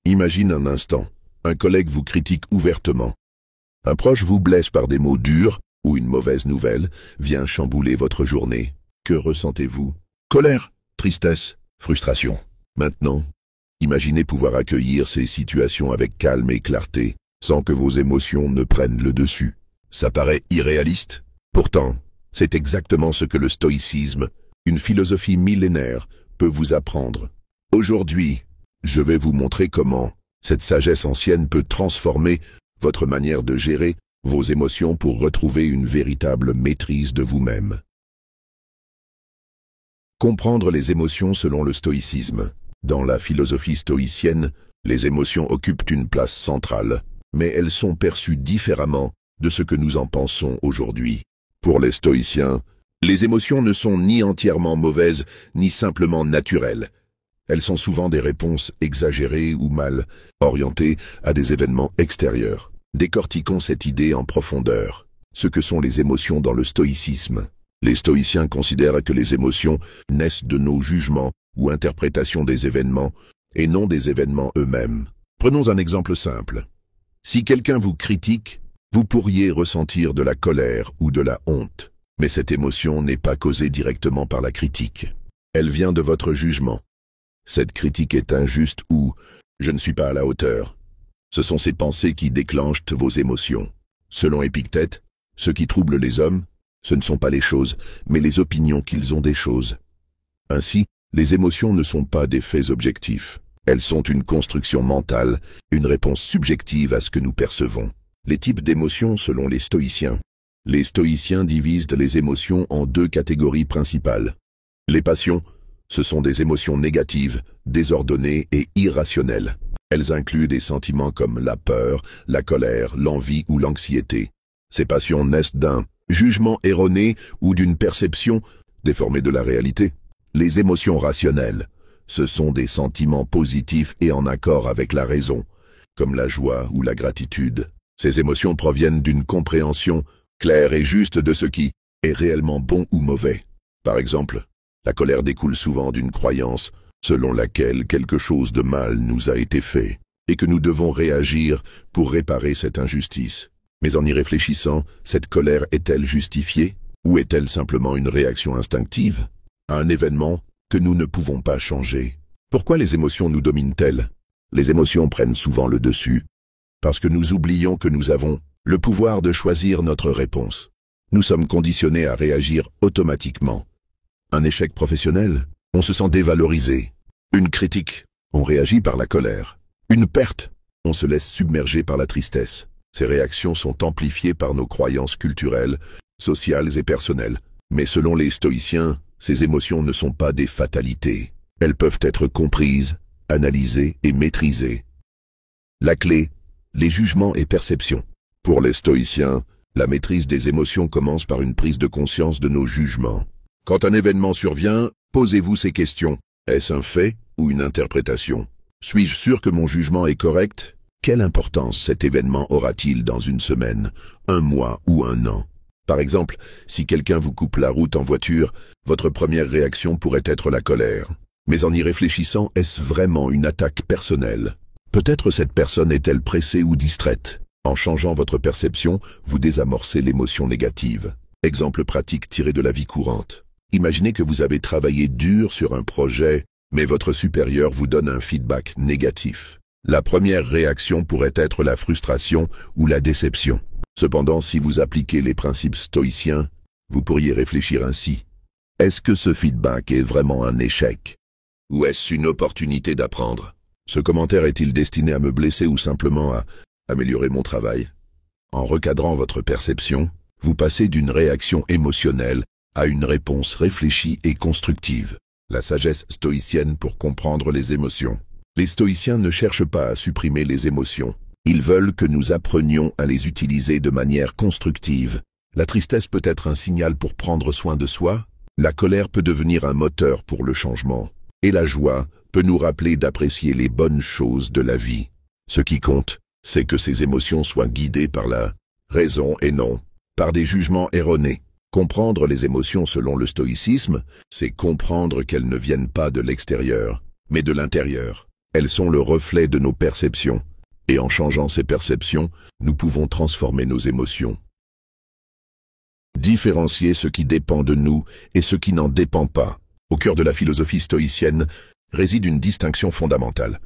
Imagine un instant, un collègue vous critique ouvertement. Un proche vous blesse par des mots durs ou une mauvaise nouvelle vient chambouler votre journée. Que ressentez-vous? Colère, tristesse, frustration. Maintenant, imaginez pouvoir accueillir ces situations avec calme et clarté, sans que vos émotions ne prennent le dessus. Ça paraît irréaliste. Pourtant, c'est exactement ce que le stoïcisme, une philosophie millénaire, peut vous apprendre. Aujourd'hui, je vais vous montrer comment cette sagesse ancienne peut transformer votre manière de gérer vos émotions pour retrouver une véritable maîtrise de vous-même. Comprendre les émotions selon le stoïcisme. Dans la philosophie stoïcienne, les émotions occupent une place centrale, mais elles sont perçues différemment de ce que nous en pensons aujourd'hui. Pour les stoïciens, les émotions ne sont ni entièrement mauvaises, ni simplement naturelles. Elles sont souvent des réponses exagérées ou mal orientées à des événements extérieurs. Décortiquons cette idée en profondeur. Ce que sont les émotions dans le stoïcisme. Les stoïciens considèrent que les émotions naissent de nos jugements ou interprétations des événements, et non des événements eux-mêmes. Prenons un exemple simple. Si quelqu'un vous critique, vous pourriez ressentir de la colère ou de la honte. Mais cette émotion n'est pas causée directement par la critique. Elle vient de votre jugement. Cette critique est injuste ou « je ne suis pas à la hauteur ». Ce sont ces pensées qui déclenchent vos émotions. Selon Épictète, ce qui trouble les hommes, ce ne sont pas les choses, mais les opinions qu'ils ont des choses. Ainsi, les émotions ne sont pas des faits objectifs. Elles sont une construction mentale, une réponse subjective à ce que nous percevons. Les types d'émotions selon les stoïciens. Les stoïciens divisent les émotions en deux catégories principales. Les passions, ce sont des émotions négatives, désordonnées et irrationnelles. Elles incluent des sentiments comme la peur, la colère, l'envie ou l'anxiété. Ces passions naissent d'un jugement erroné ou d'une perception déformée de la réalité. Les émotions rationnelles, ce sont des sentiments positifs et en accord avec la raison, comme la joie ou la gratitude. Ces émotions proviennent d'une compréhension claire et juste de ce qui est réellement bon ou mauvais. Par exemple, la colère découle souvent d'une croyance selon laquelle quelque chose de mal nous a été fait et que nous devons réagir pour réparer cette injustice. Mais en y réfléchissant, cette colère est-elle justifiée ou est-elle simplement une réaction instinctive à un événement que nous ne pouvons pas changer? Pourquoi les émotions nous dominent-elles? Les émotions prennent souvent le dessus parce que nous oublions que nous avons le pouvoir de choisir notre réponse. Nous sommes conditionnés à réagir automatiquement. Un échec professionnel, on se sent dévalorisé. Une critique, on réagit par la colère. Une perte, on se laisse submerger par la tristesse. Ces réactions sont amplifiées par nos croyances culturelles, sociales et personnelles. Mais selon les stoïciens, ces émotions ne sont pas des fatalités. Elles peuvent être comprises, analysées et maîtrisées. La clé, les jugements et perceptions. Pour les stoïciens, la maîtrise des émotions commence par une prise de conscience de nos jugements. Quand un événement survient, posez-vous ces questions. Est-ce un fait ou une interprétation? Suis-je sûr que mon jugement est correct? Quelle importance cet événement aura-t-il dans une semaine, un mois ou un an? Par exemple, si quelqu'un vous coupe la route en voiture, votre première réaction pourrait être la colère. Mais en y réfléchissant, est-ce vraiment une attaque personnelle? Peut-être cette personne est-elle pressée ou distraite? En changeant votre perception, vous désamorcez l'émotion négative. Exemple pratique tiré de la vie courante. Imaginez que vous avez travaillé dur sur un projet, mais votre supérieur vous donne un feedback négatif. La première réaction pourrait être la frustration ou la déception. Cependant, si vous appliquez les principes stoïciens, vous pourriez réfléchir ainsi. Est-ce que ce feedback est vraiment un échec? Ou est-ce une opportunité d'apprendre? Ce commentaire est-il destiné à me blesser ou simplement à améliorer mon travail? En recadrant votre perception, vous passez d'une réaction émotionnelle à une réponse réfléchie et constructive. La sagesse stoïcienne pour comprendre les émotions. Les stoïciens ne cherchent pas à supprimer les émotions. Ils veulent que nous apprenions à les utiliser de manière constructive. La tristesse peut être un signal pour prendre soin de soi, la colère peut devenir un moteur pour le changement, et la joie peut nous rappeler d'apprécier les bonnes choses de la vie. Ce qui compte, c'est que ces émotions soient guidées par la raison et non par des jugements erronés. Comprendre les émotions selon le stoïcisme, c'est comprendre qu'elles ne viennent pas de l'extérieur, mais de l'intérieur. Elles sont le reflet de nos perceptions, et en changeant ces perceptions, nous pouvons transformer nos émotions. Différencier ce qui dépend de nous et ce qui n'en dépend pas. Au cœur de la philosophie stoïcienne réside une distinction fondamentale.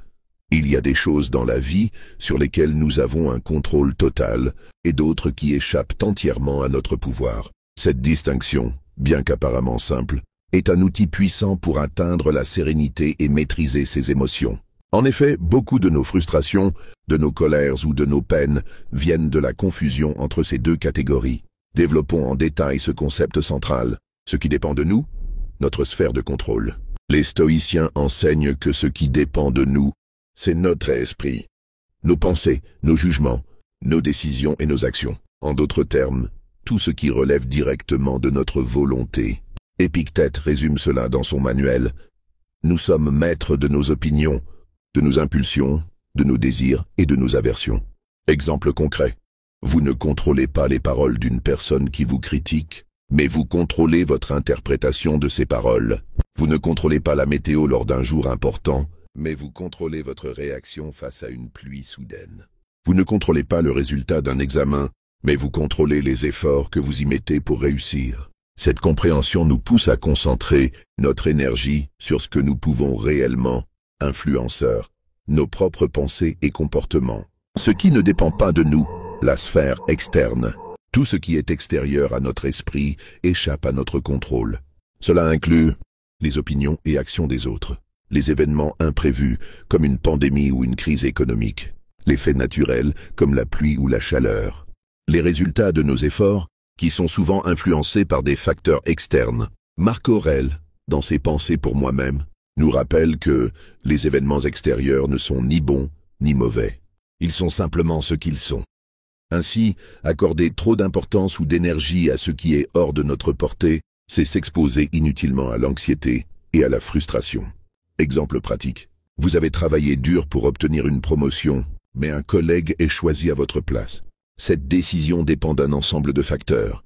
Il y a des choses dans la vie sur lesquelles nous avons un contrôle total et d'autres qui échappent entièrement à notre pouvoir. Cette distinction, bien qu'apparemment simple, est un outil puissant pour atteindre la sérénité et maîtriser ses émotions. En effet, beaucoup de nos frustrations, de nos colères ou de nos peines viennent de la confusion entre ces deux catégories. Développons en détail ce concept central. Ce qui dépend de nous, notre sphère de contrôle. Les stoïciens enseignent que ce qui dépend de nous, c'est notre esprit, nos pensées, nos jugements, nos décisions et nos actions. En d'autres termes, tout ce qui relève directement de notre volonté. Épictète résume cela dans son manuel. Nous sommes maîtres de nos opinions, de nos impulsions, de nos désirs et de nos aversions. Exemple concret. Vous ne contrôlez pas les paroles d'une personne qui vous critique, mais vous contrôlez votre interprétation de ces paroles. Vous ne contrôlez pas la météo lors d'un jour important, mais vous contrôlez votre réaction face à une pluie soudaine. Vous ne contrôlez pas le résultat d'un examen, mais vous contrôlez les efforts que vous y mettez pour réussir. Cette compréhension nous pousse à concentrer notre énergie sur ce que nous pouvons réellement influencer, nos propres pensées et comportements. Ce qui ne dépend pas de nous, la sphère externe. Tout ce qui est extérieur à notre esprit échappe à notre contrôle. Cela inclut les opinions et actions des autres, les événements imprévus comme une pandémie ou une crise économique, les faits naturels comme la pluie ou la chaleur, les résultats de nos efforts qui sont souvent influencés par des facteurs externes. Marc Aurèle, dans ses Pensées pour moi-même, nous rappelle que les événements extérieurs ne sont ni bons ni mauvais. Ils sont simplement ce qu'ils sont. Ainsi, accorder trop d'importance ou d'énergie à ce qui est hors de notre portée, c'est s'exposer inutilement à l'anxiété et à la frustration. Exemple pratique. Vous avez travaillé dur pour obtenir une promotion, mais un collègue est choisi à votre place. Cette décision dépend d'un ensemble de facteurs.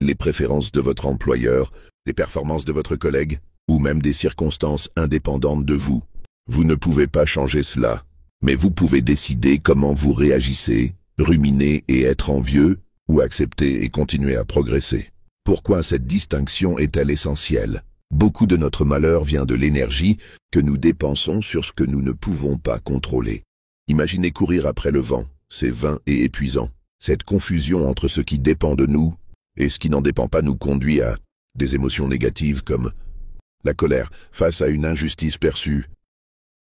Les préférences de votre employeur, les performances de votre collègue, ou même des circonstances indépendantes de vous. Vous ne pouvez pas changer cela, mais vous pouvez décider comment vous réagissez, ruminer et être envieux, ou accepter et continuer à progresser. Pourquoi cette distinction est-elle essentielle? Beaucoup de notre malheur vient de l'énergie que nous dépensons sur ce que nous ne pouvons pas contrôler. Imaginez courir après le vent, c'est vain et épuisant. Cette confusion entre ce qui dépend de nous et ce qui n'en dépend pas nous conduit à des émotions négatives comme la colère face à une injustice perçue,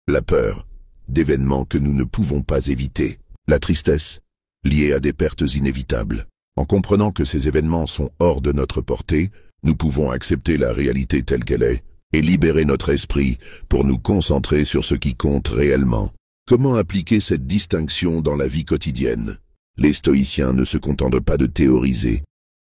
la peur d'événements que nous ne pouvons pas éviter, la tristesse liée à des pertes inévitables. En comprenant que ces événements sont hors de notre portée, nous pouvons accepter la réalité telle qu'elle est et libérer notre esprit pour nous concentrer sur ce qui compte réellement. Comment appliquer cette distinction dans la vie quotidienne? Les stoïciens ne se contentent pas de théoriser.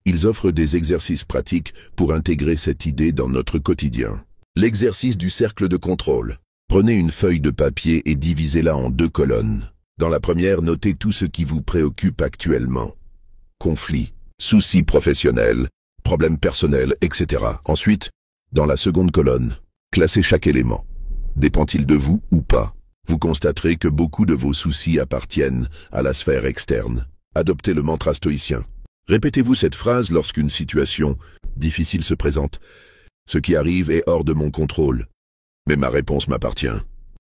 Ils offrent des exercices pratiques pour intégrer cette idée dans notre quotidien. L'exercice du cercle de contrôle. Prenez une feuille de papier et divisez-la en 2 colonnes. Dans la première, notez tout ce qui vous préoccupe actuellement. Conflits, soucis professionnels, problèmes personnels, etc. Ensuite, dans la seconde colonne, classez chaque élément. Dépend-il de vous ou pas? Vous constaterez que beaucoup de vos soucis appartiennent à la sphère externe. Adoptez le mantra stoïcien. Répétez-vous cette phrase lorsqu'une situation difficile se présente. Ce qui arrive est hors de mon contrôle, mais ma réponse m'appartient.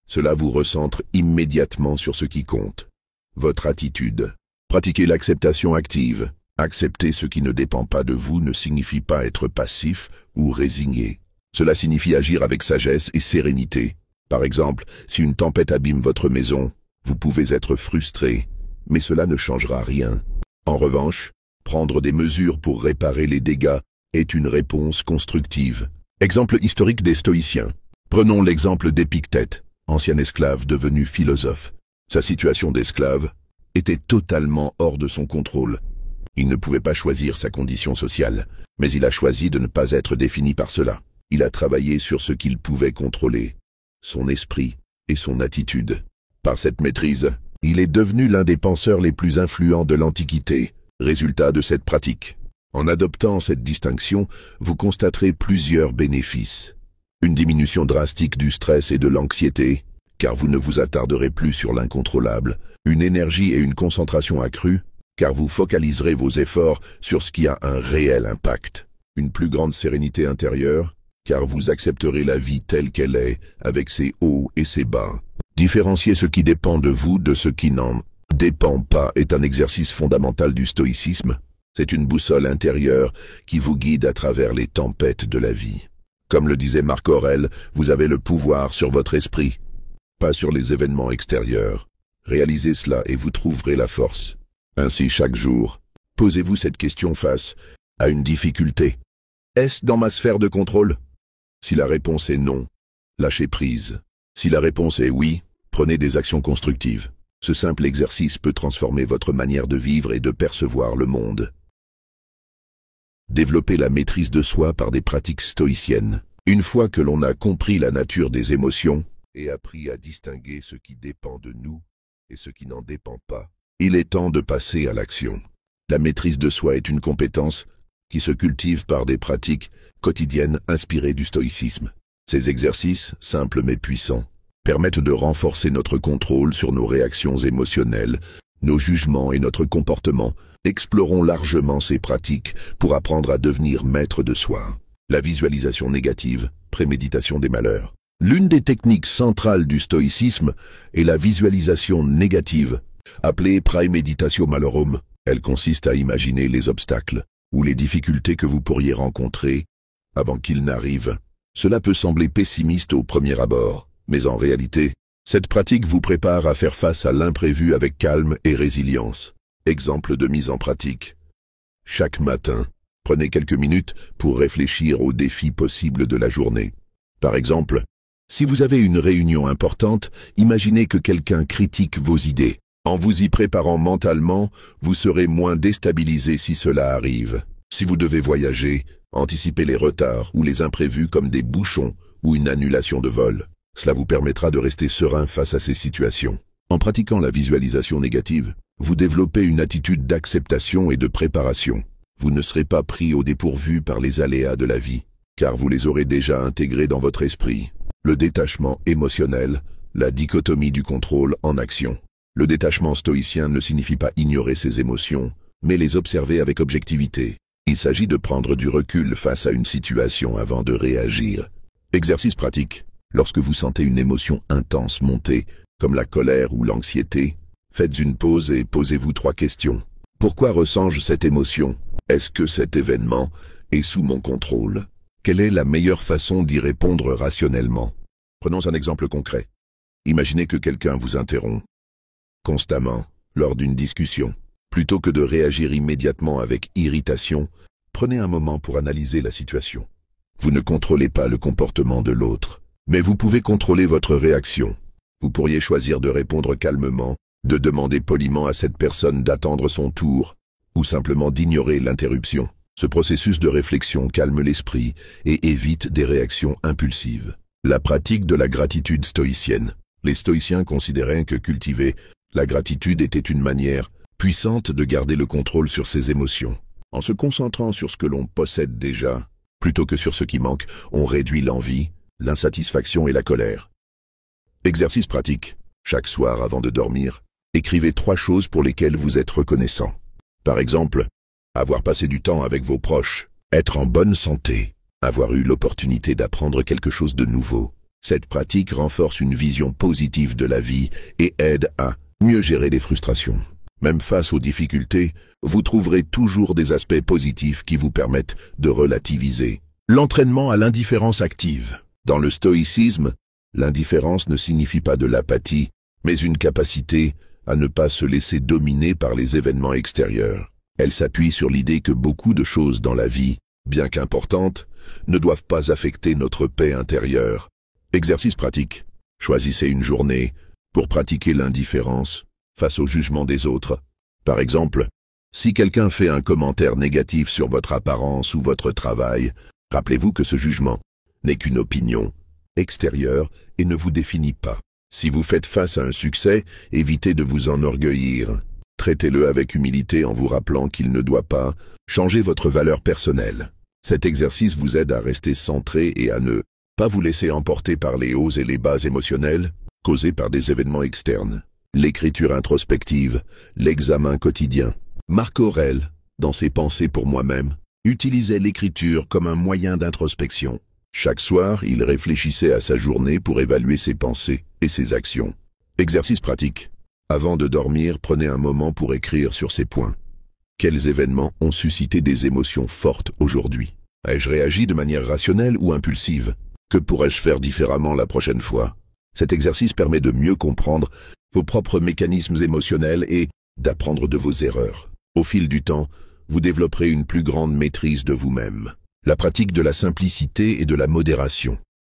Cela vous recentre immédiatement sur ce qui compte. Votre attitude. Pratiquez l'acceptation active. Accepter ce qui ne dépend pas de vous ne signifie pas être passif ou résigné. Cela signifie agir avec sagesse et sérénité. Par exemple, si une tempête abîme votre maison, vous pouvez être frustré, mais cela ne changera rien. En revanche, prendre des mesures pour réparer les dégâts est une réponse constructive. Exemple historique des stoïciens. Prenons l'exemple d'Épictète, ancien esclave devenu philosophe. Sa situation d'esclave était totalement hors de son contrôle. Il ne pouvait pas choisir sa condition sociale, mais il a choisi de ne pas être défini par cela. Il a travaillé sur ce qu'il pouvait contrôler, son esprit et son attitude. Par cette maîtrise, il est devenu l'un des penseurs les plus influents de l'Antiquité. Résultat de cette pratique. En adoptant cette distinction, vous constaterez plusieurs bénéfices. Une diminution drastique du stress et de l'anxiété, car vous ne vous attarderez plus sur l'incontrôlable, une énergie et une concentration accrues, car vous focaliserez vos efforts sur ce qui a un réel impact, une plus grande sérénité intérieure, car vous accepterez la vie telle qu'elle est, avec ses hauts et ses bas. Différencier ce qui dépend de vous de ce qui n'en dépend pas est un exercice fondamental du stoïcisme. C'est une boussole intérieure qui vous guide à travers les tempêtes de la vie. Comme le disait Marc Aurèle, vous avez le pouvoir sur votre esprit, pas sur les événements extérieurs. Réalisez cela et vous trouverez la force. Ainsi, chaque jour, posez-vous cette question face à une difficulté. Est-ce dans ma sphère de contrôle? Si la réponse est non, lâchez prise. Si la réponse est oui, prenez des actions constructives. Ce simple exercice peut transformer votre manière de vivre et de percevoir le monde. Développer la maîtrise de soi par des pratiques stoïciennes. Une fois que l'on a compris la nature des émotions et appris à distinguer ce qui dépend de nous et ce qui n'en dépend pas, il est temps de passer à l'action. La maîtrise de soi est une compétence qui se cultive par des pratiques quotidiennes inspirées du stoïcisme. Ces exercices, simples mais puissants, permettent de renforcer notre contrôle sur nos réactions émotionnelles, nos jugements et notre comportement. Explorons largement ces pratiques pour apprendre à devenir maître de soi. La visualisation négative, préméditation des malheurs. L'une des techniques centrales du stoïcisme est la visualisation négative, appelée praemeditatio malorum. Elle consiste à imaginer les obstacles ou les difficultés que vous pourriez rencontrer avant qu'ils n'arrivent. Cela peut sembler pessimiste au premier abord, mais en réalité, cette pratique vous prépare à faire face à l'imprévu avec calme et résilience. Exemple de mise en pratique. Chaque matin, prenez quelques minutes pour réfléchir aux défis possibles de la journée. Par exemple, si vous avez une réunion importante, imaginez que quelqu'un critique vos idées. En vous y préparant mentalement, vous serez moins déstabilisé si cela arrive. Si vous devez voyager, anticipez les retards ou les imprévus comme des bouchons ou une annulation de vol. Cela vous permettra de rester serein face à ces situations. En pratiquant la visualisation négative, vous développez une attitude d'acceptation et de préparation. Vous ne serez pas pris au dépourvu par les aléas de la vie, car vous les aurez déjà intégrés dans votre esprit. Le détachement émotionnel, la dichotomie du contrôle en action. Le détachement stoïcien ne signifie pas ignorer ses émotions, mais les observer avec objectivité. Il s'agit de prendre du recul face à une situation avant de réagir. Exercice pratique. Lorsque vous sentez une émotion intense monter, comme la colère ou l'anxiété, faites une pause et posez-vous 3 questions. Pourquoi ressens-je cette émotion? Est-ce que cet événement est sous mon contrôle? Quelle est la meilleure façon d'y répondre rationnellement? Prenons un exemple concret. Imaginez que quelqu'un vous interrompt constamment lors d'une discussion. Plutôt que de réagir immédiatement avec irritation, prenez un moment pour analyser la situation. Vous ne contrôlez pas le comportement de l'autre, mais vous pouvez contrôler votre réaction. Vous pourriez choisir de répondre calmement, de demander poliment à cette personne d'attendre son tour, ou simplement d'ignorer l'interruption. Ce processus de réflexion calme l'esprit et évite des réactions impulsives. La pratique de la gratitude stoïcienne. Les stoïciens considéraient que cultiver la gratitude était une manière puissante de garder le contrôle sur ses émotions. En se concentrant sur ce que l'on possède déjà, plutôt que sur ce qui manque, on réduit l'envie, l'insatisfaction et la colère. Exercice pratique. Chaque soir avant de dormir, écrivez 3 choses pour lesquelles vous êtes reconnaissant. Par exemple, avoir passé du temps avec vos proches, être en bonne santé, avoir eu l'opportunité d'apprendre quelque chose de nouveau. Cette pratique renforce une vision positive de la vie et aide à mieux gérer les frustrations. Même face aux difficultés, vous trouverez toujours des aspects positifs qui vous permettent de relativiser. L'entraînement à l'indifférence active. Dans le stoïcisme, l'indifférence ne signifie pas de l'apathie, mais une capacité à ne pas se laisser dominer par les événements extérieurs. Elle s'appuie sur l'idée que beaucoup de choses dans la vie, bien qu'importantes, ne doivent pas affecter notre paix intérieure. Exercice pratique. Choisissez une journée pour pratiquer l'indifférence face au jugement des autres. Par exemple, si quelqu'un fait un commentaire négatif sur votre apparence ou votre travail, rappelez-vous que ce jugement n'est qu'une opinion extérieure et ne vous définit pas. Si vous faites face à un succès, évitez de vous enorgueillir. Traitez-le avec humilité en vous rappelant qu'il ne doit pas changer votre valeur personnelle. Cet exercice vous aide à rester centré et à ne pas vous laisser emporter par les hauts et les bas émotionnels. causés par des événements externes. L'écriture introspective, l'examen quotidien. Marc Aurèle, dans ses Pensées pour moi-même, utilisait l'écriture comme un moyen d'introspection. Chaque soir, il réfléchissait à sa journée pour évaluer ses pensées et ses actions. Exercice pratique. Avant de dormir, prenez un moment pour écrire sur ces points. Quels événements ont suscité des émotions fortes aujourd'hui? Ai-je réagi de manière rationnelle ou impulsive? Que pourrais-je faire différemment la prochaine fois? Cet exercice permet de mieux comprendre vos propres mécanismes émotionnels et d'apprendre de vos erreurs. Au fil du temps, vous développerez une plus grande maîtrise de vous-même. La pratique de la simplicité et de la modération.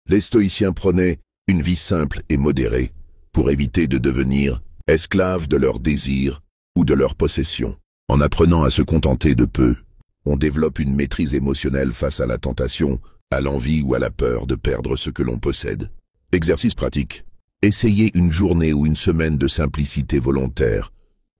Les stoïciens prenaient une vie simple et modérée pour éviter de devenir esclaves de leurs désirs ou de leurs possessions. En apprenant à se contenter de peu, on développe une maîtrise émotionnelle face à la tentation, à l'envie ou à la peur de perdre ce que l'on possède. Exercice pratique. Essayez une journée ou une semaine de simplicité volontaire.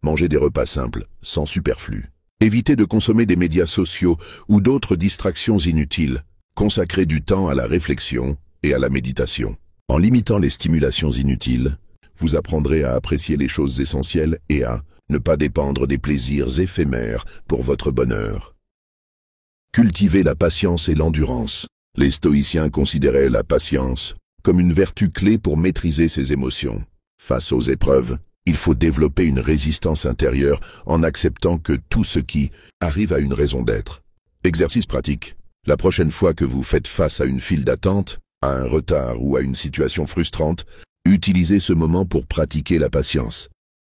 Mangez des repas simples, sans superflu. Évitez de consommer des médias sociaux ou d'autres distractions inutiles. Consacrez du temps à la réflexion et à la méditation. En limitant les stimulations inutiles, vous apprendrez à apprécier les choses essentielles et à ne pas dépendre des plaisirs éphémères pour votre bonheur. Cultivez la patience et l'endurance. Les stoïciens considéraient la patience comme une vertu clé pour maîtriser ses émotions. Face aux épreuves, il faut développer une résistance intérieure en acceptant que tout ce qui arrive a une raison d'être. Exercice pratique. La prochaine fois que vous faites face à une file d'attente, à un retard ou à une situation frustrante, utilisez ce moment pour pratiquer la patience.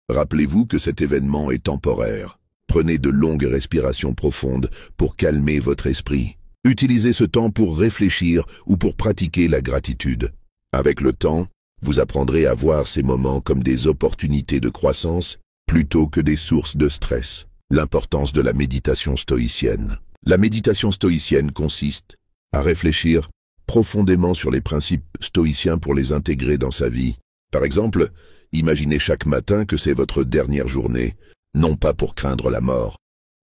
Rappelez-vous que cet événement est temporaire. Prenez de longues respirations profondes pour calmer votre esprit. Utilisez ce temps pour réfléchir ou pour pratiquer la gratitude. Avec le temps, vous apprendrez à voir ces moments comme des opportunités de croissance plutôt que des sources de stress. L'importance de la méditation stoïcienne. La méditation stoïcienne consiste à réfléchir profondément sur les principes stoïciens pour les intégrer dans sa vie. Par exemple, imaginez chaque matin que c'est votre dernière journée, non pas pour craindre la mort,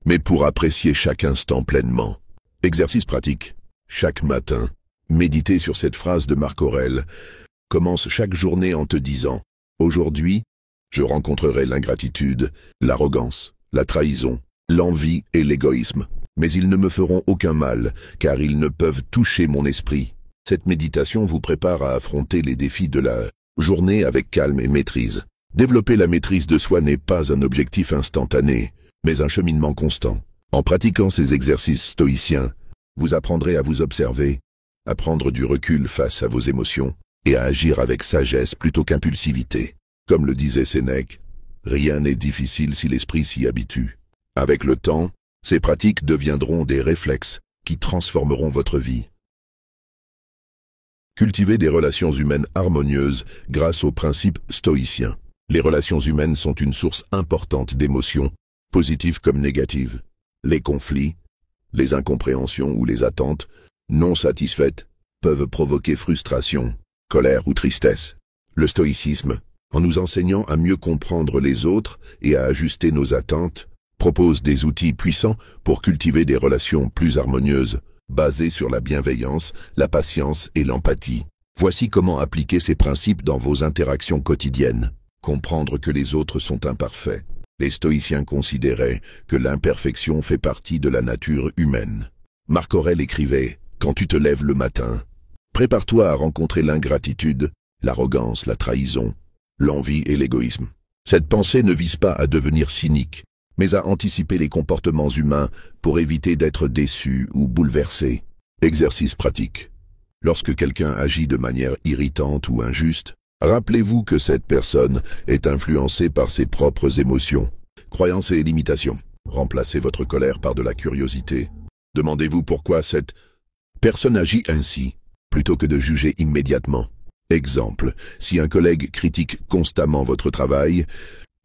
mais pour apprécier chaque instant pleinement. Exercice pratique. Chaque matin, méditez sur cette phrase de Marc Aurèle. Commence chaque journée en te disant « Aujourd'hui, je rencontrerai l'ingratitude, l'arrogance, la trahison, l'envie et l'égoïsme. Mais ils ne me feront aucun mal, car ils ne peuvent toucher mon esprit. » Cette méditation vous prépare à affronter les défis de la journée avec calme et maîtrise. Développer la maîtrise de soi n'est pas un objectif instantané, mais un cheminement constant. En pratiquant ces exercices stoïciens, vous apprendrez à vous observer, à prendre du recul face à vos émotions, et à agir avec sagesse plutôt qu'impulsivité. Comme le disait Sénèque, rien n'est difficile si l'esprit s'y habitue. Avec le temps, ces pratiques deviendront des réflexes qui transformeront votre vie. Cultivez des relations humaines harmonieuses grâce aux principes stoïciens. Les relations humaines sont une source importante d'émotions, positives comme négatives. Les conflits, les incompréhensions ou les attentes non satisfaites peuvent provoquer frustration, colère ou tristesse. Le stoïcisme, en nous enseignant à mieux comprendre les autres et à ajuster nos attentes, propose des outils puissants pour cultiver des relations plus harmonieuses, basées sur la bienveillance, la patience et l'empathie. Voici comment appliquer ces principes dans vos interactions quotidiennes. Comprendre que les autres sont imparfaits. Les stoïciens considéraient que l'imperfection fait partie de la nature humaine. Marc Aurèle écrivait « Quand tu te lèves le matin, prépare-toi à rencontrer l'ingratitude, l'arrogance, la trahison, l'envie et l'égoïsme. » Cette pensée ne vise pas à devenir cynique, mais à anticiper les comportements humains pour éviter d'être déçu ou bouleversé. Exercice pratique. Lorsque quelqu'un agit de manière irritante ou injuste, rappelez-vous que cette personne est influencée par ses propres émotions, croyances et limitations. Remplacez votre colère par de la curiosité. Demandez-vous pourquoi cette personne agit ainsi, plutôt que de juger immédiatement. Exemple, si un collègue critique constamment votre travail,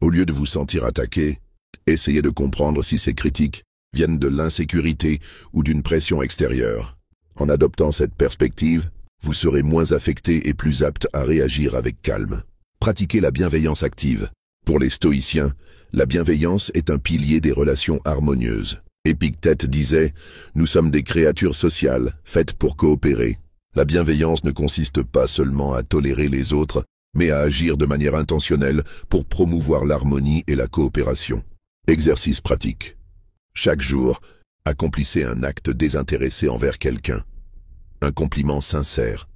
au lieu de vous sentir attaqué, essayez de comprendre si ces critiques viennent de l'insécurité ou d'une pression extérieure. En adoptant cette perspective, vous serez moins affecté et plus apte à réagir avec calme. Pratiquez la bienveillance active. Pour les stoïciens, la bienveillance est un pilier des relations harmonieuses. Épictète disait « Nous sommes des créatures sociales, faites pour coopérer ». La bienveillance ne consiste pas seulement à tolérer les autres, mais à agir de manière intentionnelle pour promouvoir l'harmonie et la coopération. Exercice pratique. Chaque jour, accomplissez un acte désintéressé envers quelqu'un. Un compliment sincère,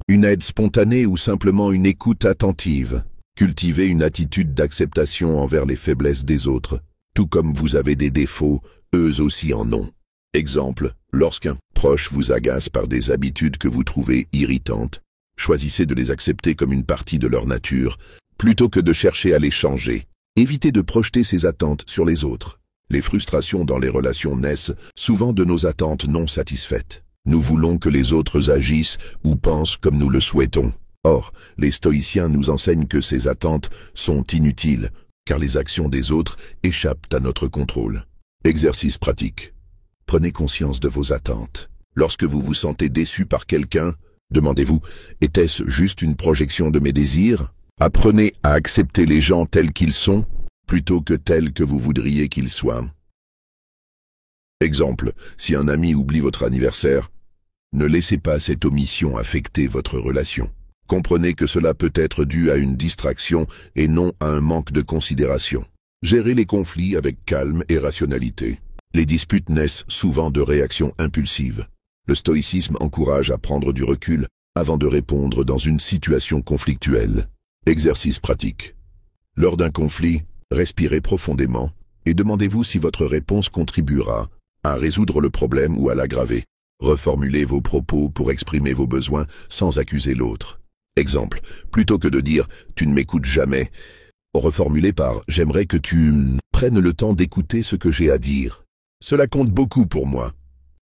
une aide spontanée ou simplement une écoute attentive. Cultivez une attitude d'acceptation envers les faiblesses des autres. Tout comme vous avez des défauts, eux aussi en ont. Exemple, lorsqu'un proche vous agace par des habitudes que vous trouvez irritantes, choisissez de les accepter comme une partie de leur nature, plutôt que de chercher à les changer. Évitez de projeter ces attentes sur les autres. Les frustrations dans les relations naissent souvent de nos attentes non satisfaites. Nous voulons que les autres agissent ou pensent comme nous le souhaitons. Or, les stoïciens nous enseignent que ces attentes sont inutiles, car les actions des autres échappent à notre contrôle. Exercice pratique. Prenez conscience de vos attentes. Lorsque vous vous sentez déçu par quelqu'un, demandez-vous, était-ce juste une projection de mes désirs? Apprenez à accepter les gens tels qu'ils sont, plutôt que tels que vous voudriez qu'ils soient. Exemple, si un ami oublie votre anniversaire, ne laissez pas cette omission affecter votre relation. Comprenez que cela peut être dû à une distraction et non à un manque de considération. Gérez les conflits avec calme et rationalité. Les disputes naissent souvent de réactions impulsives. Le stoïcisme encourage à prendre du recul avant de répondre dans une situation conflictuelle. Exercice pratique. Lors d'un conflit, respirez profondément et demandez-vous si votre réponse contribuera à résoudre le problème ou à l'aggraver. Reformulez vos propos pour exprimer vos besoins sans accuser l'autre. Exemple, plutôt que de dire « tu ne m'écoutes jamais », reformulez par « j'aimerais que tu prennes le temps d'écouter ce que j'ai à dire ». Cela compte beaucoup pour moi.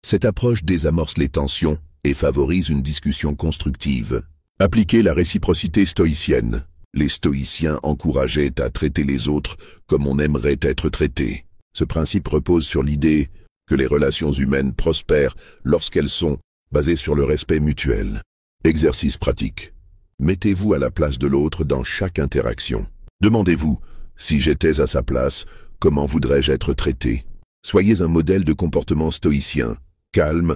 Cette approche désamorce les tensions et favorise une discussion constructive. Appliquez la réciprocité stoïcienne. Les stoïciens encourageaient à traiter les autres comme on aimerait être traité. Ce principe repose sur l'idée que les relations humaines prospèrent lorsqu'elles sont basées sur le respect mutuel. Exercice pratique. Mettez-vous à la place de l'autre dans chaque interaction. Demandez-vous, si j'étais à sa place, comment voudrais-je être traité? Soyez un modèle de comportement stoïcien, calme,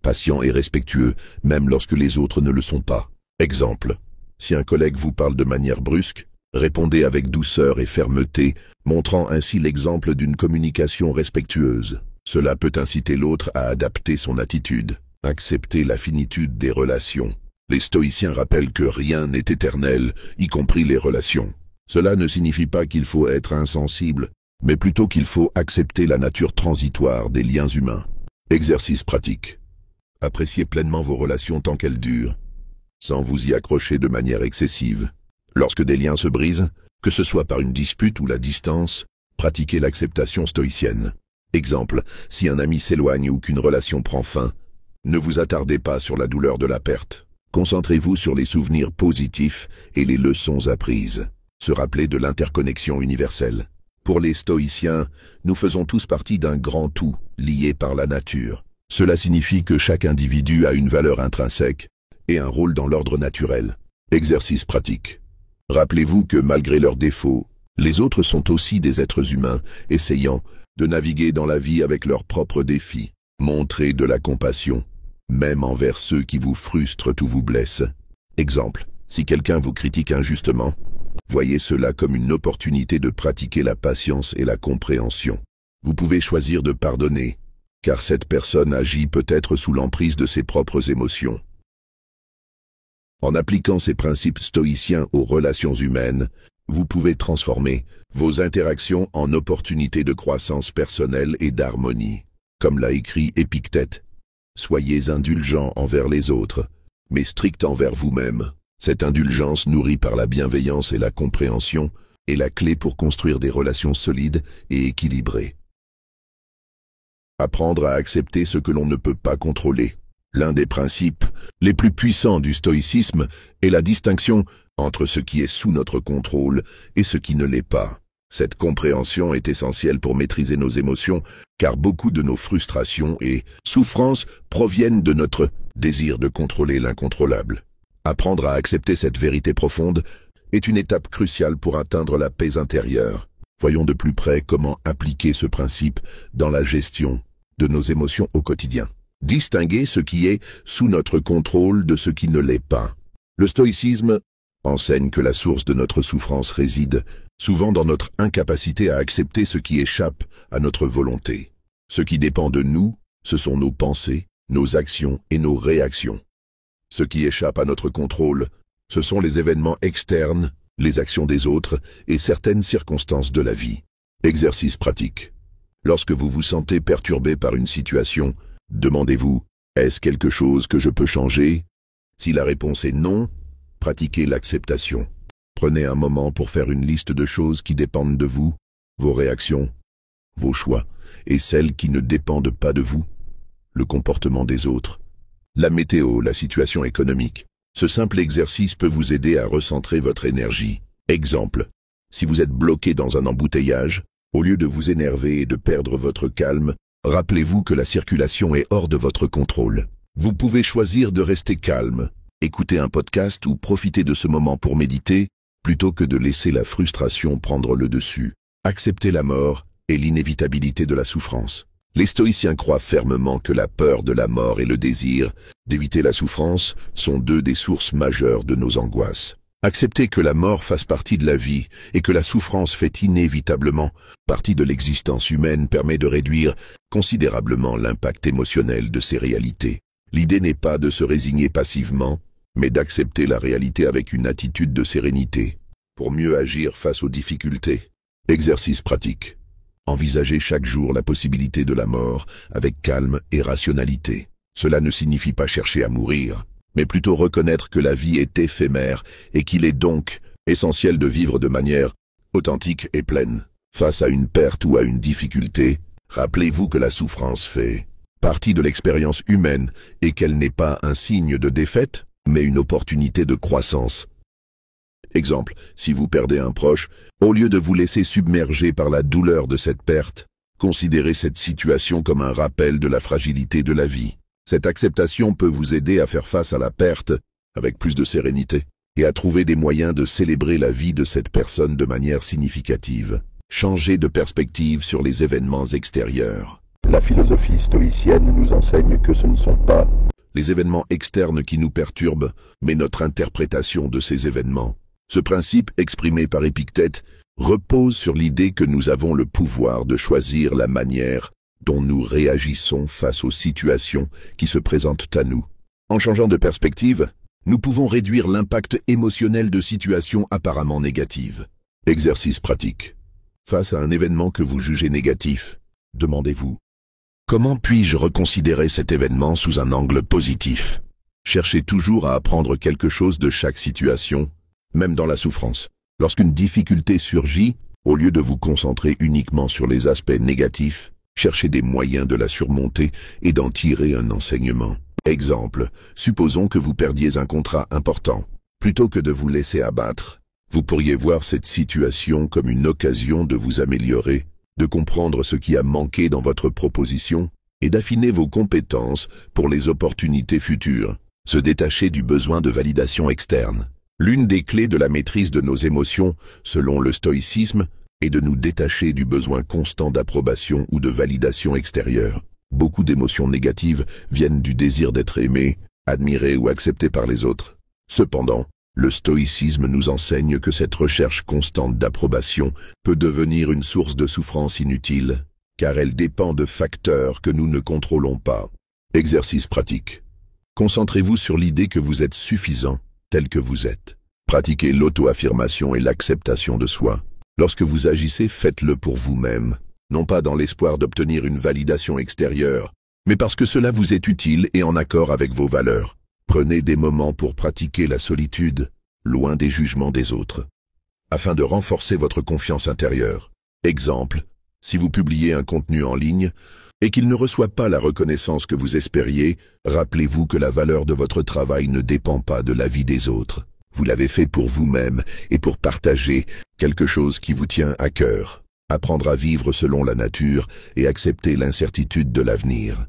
patient et respectueux, même lorsque les autres ne le sont pas. Exemple, si un collègue vous parle de manière brusque, répondez avec douceur et fermeté, montrant ainsi l'exemple d'une communication respectueuse. Cela peut inciter l'autre à adapter son attitude. Accepter la finitude des relations. Les stoïciens rappellent que rien n'est éternel, y compris les relations. Cela ne signifie pas qu'il faut être insensible, mais plutôt qu'il faut accepter la nature transitoire des liens humains. Exercice pratique. Appréciez pleinement vos relations tant qu'elles durent, sans vous y accrocher de manière excessive. Lorsque des liens se brisent, que ce soit par une dispute ou la distance, pratiquez l'acceptation stoïcienne. Exemple, si un ami s'éloigne ou qu'une relation prend fin, ne vous attardez pas sur la douleur de la perte. Concentrez-vous sur les souvenirs positifs et les leçons apprises. Se rappeler de l'interconnexion universelle. Pour les stoïciens, nous faisons tous partie d'un grand tout, lié par la nature. Cela signifie que chaque individu a une valeur intrinsèque et un rôle dans l'ordre naturel. Exercice pratique. Rappelez-vous que malgré leurs défauts, les autres sont aussi des êtres humains, essayant de naviguer dans la vie avec leurs propres défis. Montrez de la compassion, même envers ceux qui vous frustrent ou vous blessent. Exemple, si quelqu'un vous critique injustement, voyez cela comme une opportunité de pratiquer la patience et la compréhension. Vous pouvez choisir de pardonner, car cette personne agit peut-être sous l'emprise de ses propres émotions. En appliquant ces principes stoïciens aux relations humaines, vous pouvez transformer vos interactions en opportunités de croissance personnelle et d'harmonie. Comme l'a écrit Épictète, soyez indulgents envers les autres, mais stricts envers vous-même. Cette indulgence nourrie par la bienveillance et la compréhension est la clé pour construire des relations solides et équilibrées. Apprendre à accepter ce que l'on ne peut pas contrôler. L'un des principes les plus puissants du stoïcisme est la distinction entre ce qui est sous notre contrôle et ce qui ne l'est pas. Cette compréhension est essentielle pour maîtriser nos émotions, car beaucoup de nos frustrations et souffrances proviennent de notre désir de contrôler l'incontrôlable. Apprendre à accepter cette vérité profonde est une étape cruciale pour atteindre la paix intérieure. Voyons de plus près comment appliquer ce principe dans la gestion de nos émotions au quotidien. Distinguer ce qui est sous notre contrôle de ce qui ne l'est pas. Le stoïcisme enseigne que la source de notre souffrance réside souvent dans notre incapacité à accepter ce qui échappe à notre volonté. Ce qui dépend de nous, ce sont nos pensées, nos actions et nos réactions. Ce qui échappe à notre contrôle, ce sont les événements externes, les actions des autres et certaines circonstances de la vie. Exercice pratique. Lorsque vous vous sentez perturbé par une situation, demandez-vous, est-ce quelque chose que je peux changer? Si la réponse est non, pratiquez l'acceptation. Prenez un moment pour faire une liste de choses qui dépendent de vous, vos réactions, vos choix, et celles qui ne dépendent pas de vous, le comportement des autres, la météo, la situation économique. Ce simple exercice peut vous aider à recentrer votre énergie. Exemple, si vous êtes bloqué dans un embouteillage, au lieu de vous énerver et de perdre votre calme, rappelez-vous que la circulation est hors de votre contrôle. Vous pouvez choisir de rester calme, écouter un podcast ou profiter de ce moment pour méditer, plutôt que de laisser la frustration prendre le dessus. Accepter la mort et l'inévitabilité de la souffrance. Les stoïciens croient fermement que la peur de la mort et le désir d'éviter la souffrance sont deux des sources majeures de nos angoisses. Accepter que la mort fasse partie de la vie et que la souffrance fait inévitablement partie de l'existence humaine permet de réduire considérablement l'impact émotionnel de ces réalités. L'idée n'est pas de se résigner passivement, mais d'accepter la réalité avec une attitude de sérénité, pour mieux agir face aux difficultés. Exercice pratique. Envisagez chaque jour la possibilité de la mort avec calme et rationalité. Cela ne signifie pas chercher à mourir, mais plutôt reconnaître que la vie est éphémère et qu'il est donc essentiel de vivre de manière authentique et pleine. Face à une perte ou à une difficulté, rappelez-vous que la souffrance fait partie de l'expérience humaine et qu'elle n'est pas un signe de défaite, mais une opportunité de croissance. Exemple, si vous perdez un proche, au lieu de vous laisser submerger par la douleur de cette perte, considérez cette situation comme un rappel de la fragilité de la vie. Cette acceptation peut vous aider à faire face à la perte avec plus de sérénité et à trouver des moyens de célébrer la vie de cette personne de manière significative. Changez de perspective sur les événements extérieurs. La philosophie stoïcienne nous enseigne que ce ne sont pas les événements externes qui nous perturbent, mais notre interprétation de ces événements. Ce principe, exprimé par Épictète, repose sur l'idée que nous avons le pouvoir de choisir la manière dont nous réagissons face aux situations qui se présentent à nous. En changeant de perspective, nous pouvons réduire l'impact émotionnel de situations apparemment négatives. Exercice pratique. Face à un événement que vous jugez négatif, demandez-vous, comment puis-je reconsidérer cet événement sous un angle positif? Cherchez toujours à apprendre quelque chose de chaque situation, même dans la souffrance. Lorsqu'une difficulté surgit, au lieu de vous concentrer uniquement sur les aspects négatifs, cherchez des moyens de la surmonter et d'en tirer un enseignement. Exemple, supposons que vous perdiez un contrat important. Plutôt que de vous laisser abattre, vous pourriez voir cette situation comme une occasion de vous améliorer, de comprendre ce qui a manqué dans votre proposition et d'affiner vos compétences pour les opportunités futures. Se détacher du besoin de validation externe. L'une des clés de la maîtrise de nos émotions, selon le stoïcisme, est de nous détacher du besoin constant d'approbation ou de validation extérieure. Beaucoup d'émotions négatives viennent du désir d'être aimé, admiré ou accepté par les autres. Cependant, le stoïcisme nous enseigne que cette recherche constante d'approbation peut devenir une source de souffrance inutile, car elle dépend de facteurs que nous ne contrôlons pas. Exercice pratique. Concentrez-vous sur l'idée que vous êtes suffisant, tel que vous êtes. Pratiquez l'auto-affirmation et l'acceptation de soi. Lorsque vous agissez, faites-le pour vous-même, non pas dans l'espoir d'obtenir une validation extérieure, mais parce que cela vous est utile et en accord avec vos valeurs. Prenez des moments pour pratiquer la solitude, loin des jugements des autres, afin de renforcer votre confiance intérieure. Exemple, si vous publiez un contenu en ligne et qu'il ne reçoit pas la reconnaissance que vous espériez, rappelez-vous que la valeur de votre travail ne dépend pas de l'avis des autres. Vous l'avez fait pour vous-même et pour partager quelque chose qui vous tient à cœur. Apprendre à vivre selon la nature et accepter l'incertitude de l'avenir.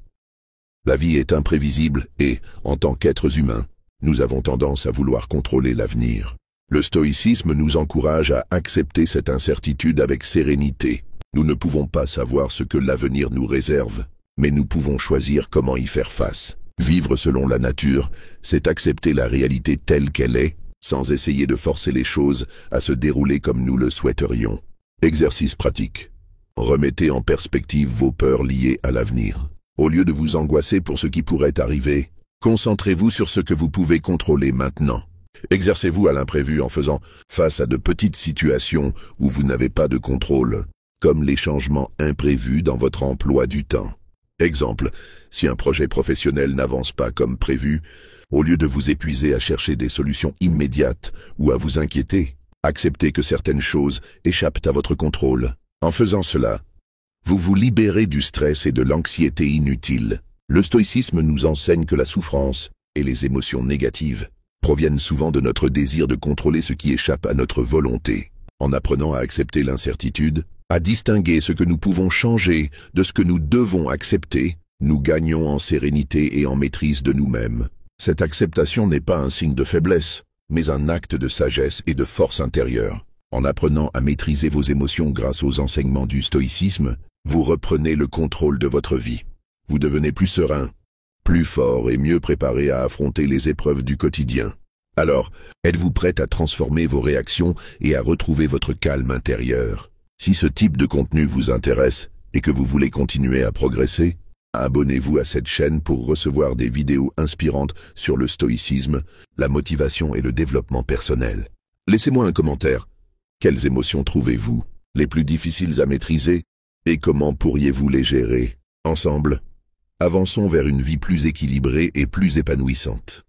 La vie est imprévisible et, en tant qu'êtres humains, nous avons tendance à vouloir contrôler l'avenir. Le stoïcisme nous encourage à accepter cette incertitude avec sérénité. Nous ne pouvons pas savoir ce que l'avenir nous réserve, mais nous pouvons choisir comment y faire face. Vivre selon la nature, c'est accepter la réalité telle qu'elle est, sans essayer de forcer les choses à se dérouler comme nous le souhaiterions. Exercice pratique. Remettez en perspective vos peurs liées à l'avenir. Au lieu de vous angoisser pour ce qui pourrait arriver, concentrez-vous sur ce que vous pouvez contrôler maintenant. Exercez-vous à l'imprévu en faisant face à de petites situations où vous n'avez pas de contrôle, comme les changements imprévus dans votre emploi du temps. Exemple, si un projet professionnel n'avance pas comme prévu, au lieu de vous épuiser à chercher des solutions immédiates ou à vous inquiéter, acceptez que certaines choses échappent à votre contrôle. En faisant cela, vous vous libérez du stress et de l'anxiété inutile. Le stoïcisme nous enseigne que la souffrance et les émotions négatives proviennent souvent de notre désir de contrôler ce qui échappe à notre volonté. En apprenant à accepter l'incertitude, à distinguer ce que nous pouvons changer de ce que nous devons accepter, nous gagnons en sérénité et en maîtrise de nous-mêmes. Cette acceptation n'est pas un signe de faiblesse, mais un acte de sagesse et de force intérieure. En apprenant à maîtriser vos émotions grâce aux enseignements du stoïcisme, vous reprenez le contrôle de votre vie. Vous devenez plus serein, plus fort et mieux préparé à affronter les épreuves du quotidien. Alors, êtes-vous prête à transformer vos réactions et à retrouver votre calme intérieur? Si ce type de contenu vous intéresse et que vous voulez continuer à progresser, abonnez-vous à cette chaîne pour recevoir des vidéos inspirantes sur le stoïcisme, la motivation et le développement personnel. Laissez-moi un commentaire. Quelles émotions trouvez-vous les plus difficiles à maîtriser et comment pourriez-vous les gérer? Ensemble, avançons vers une vie plus équilibrée et plus épanouissante.